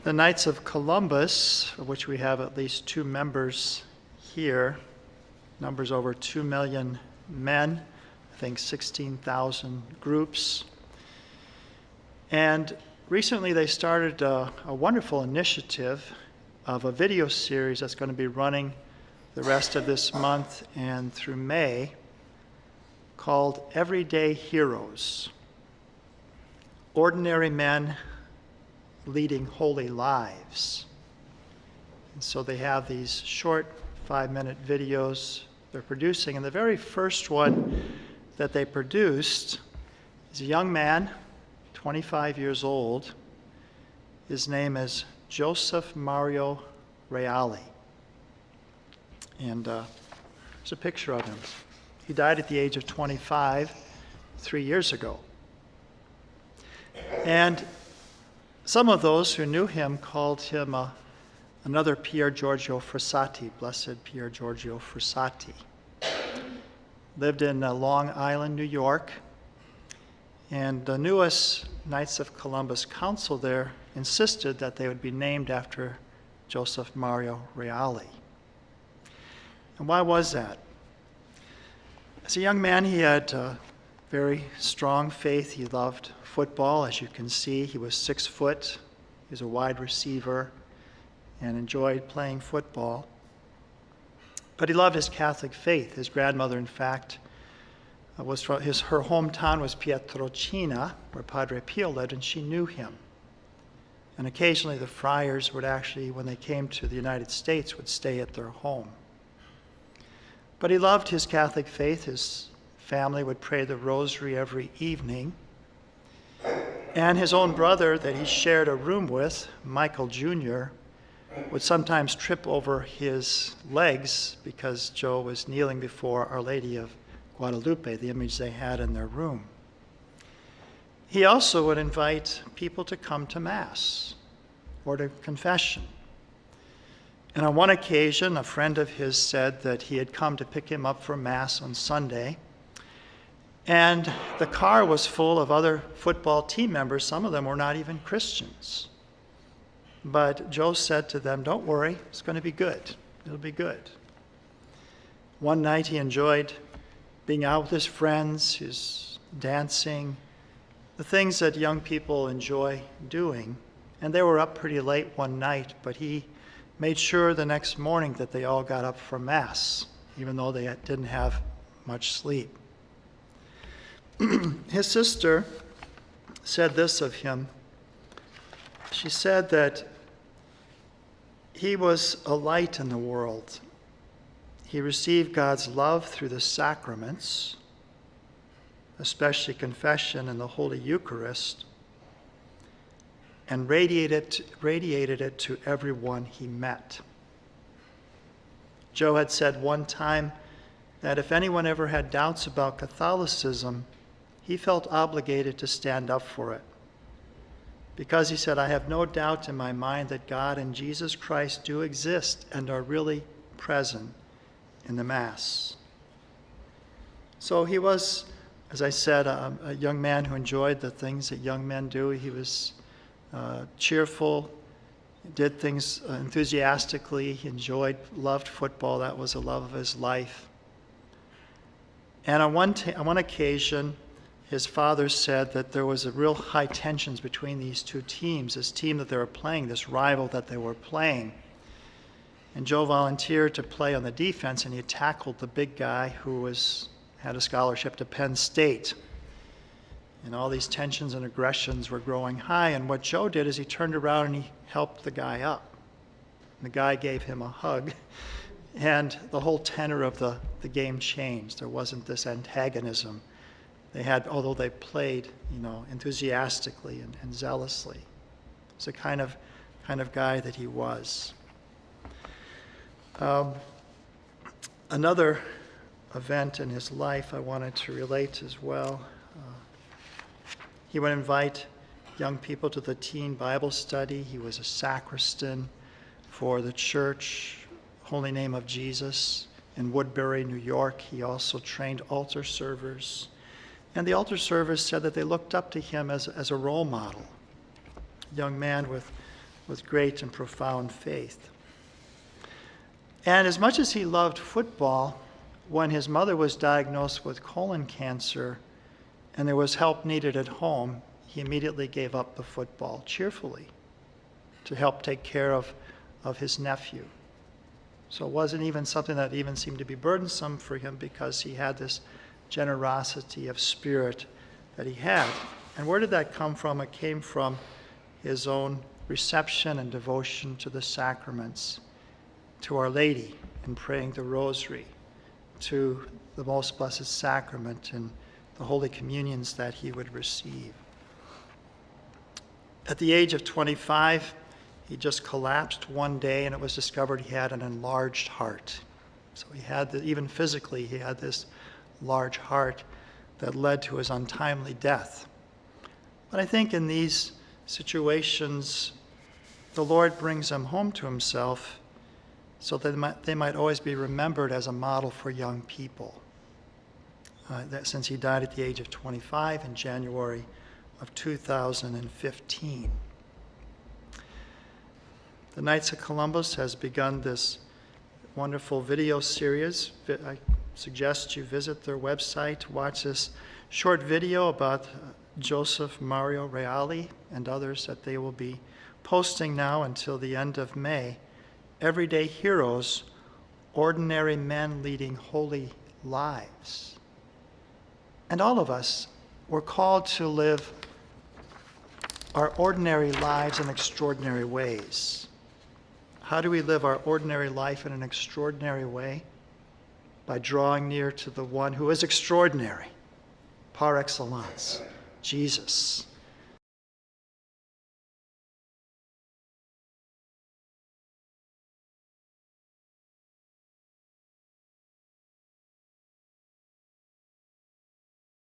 The Knights of Columbus, of which we have at least 2 members here, numbers over 2 million men, I think 16,000 groups. And recently they started a wonderful initiative of a video series that's going to be running the rest of this month and through May, called Everyday Heroes. Ordinary men leading holy lives. And so they have these short 5-minute videos they're producing. And the very first one that they produced is a young man, 25 years old. His name is Joseph Mario Reali. And there's a picture of him. He died at the age of 25, 3 years ago. And some of those who knew him called him another Pier Giorgio Frassati, Blessed Pier Giorgio Frassati. Lived in Long Island, New York. And the newest Knights of Columbus Council there insisted that they would be named after Joseph Mario Reali. And why was that? As a young man, he had very strong faith. He loved football. As you can see, he was 6 foot. He was a wide receiver and enjoyed playing football. But he loved his Catholic faith. His grandmother, in fact, her hometown was Pietrelcina, where Padre Pio lived, and she knew him. And occasionally the friars would actually, when they came to the United States, would stay at their home. But he loved his Catholic faith. His family would pray the rosary every evening. And his own brother that he shared a room with, Michael Jr., would sometimes trip over his legs because Joe was kneeling before Our Lady of Guadalupe, the image they had in their room. He also would invite people to come to Mass or to confession. And on one occasion, a friend of his said that he had come to pick him up for Mass on Sunday, and the car was full of other football team members. Some of them were not even Christians. But Joe said to them, "Don't worry, it's going to be good. It'll be good." One night he enjoyed being out with his friends, his dancing, the things that young people enjoy doing. And they were up pretty late one night, but he made sure the next morning that they all got up for Mass, even though they didn't have much sleep. His sister said this of him. She said that he was a light in the world. He received God's love through the sacraments, especially confession and the Holy Eucharist, and radiated it to everyone he met. Joe had said one time that if anyone ever had doubts about Catholicism, he felt obligated to stand up for it. Because he said, "I have no doubt in my mind that God and Jesus Christ do exist and are really present in the Mass." So he was, as I said, a young man who enjoyed the things that young men do. He was cheerful, did things enthusiastically. He loved football. That was a love of his life. And on one occasion, his father said that there was a real high tensions between these two teams, this team that they were playing, this rival that they were playing. And Joe volunteered to play on the defense, and he tackled the big guy who had a scholarship to Penn State. And all these tensions and aggressions were growing high. And what Joe did is he turned around and he helped the guy up. And the guy gave him a hug. And the whole tenor of the game changed. There wasn't this antagonism. Although they played, enthusiastically and zealously. It's the kind of guy that he was. Another event in his life I wanted to relate as well. He would invite young people to the teen Bible study. He was a sacristan for the church, Holy Name of Jesus, in Woodbury, New York. He also trained altar servers. And the altar servers said that they looked up to him as a role model. A young man with with great and profound faith. And as much as he loved football, when his mother was diagnosed with colon cancer and there was help needed at home, he immediately gave up the football cheerfully to help take care of his nephew. So it wasn't even something that even seemed to be burdensome for him, because he had this generosity of spirit that he had. And where did that come from? It came from his own reception and devotion to the sacraments, to Our Lady and praying the Rosary, to the Most Blessed Sacrament and the Holy Communions that he would receive. At the age of 25, he just collapsed one day, and it was discovered he had an enlarged heart. So he had, even physically, he had this large heart that led to his untimely death. But I think in these situations, the Lord brings them home to himself so that they might always be remembered as a model for young people. Since he died at the age of 25 in January of 2015. The Knights of Columbus has begun this wonderful video series. I suggest you visit their website, watch this short video about Joseph Mario Reali and others that they will be posting now until the end of May. Everyday heroes, ordinary men leading holy lives. And all of us, we're called to live our ordinary lives in extraordinary ways. How do we live our ordinary life in an extraordinary way? By drawing near to the one who is extraordinary, par excellence, Jesus.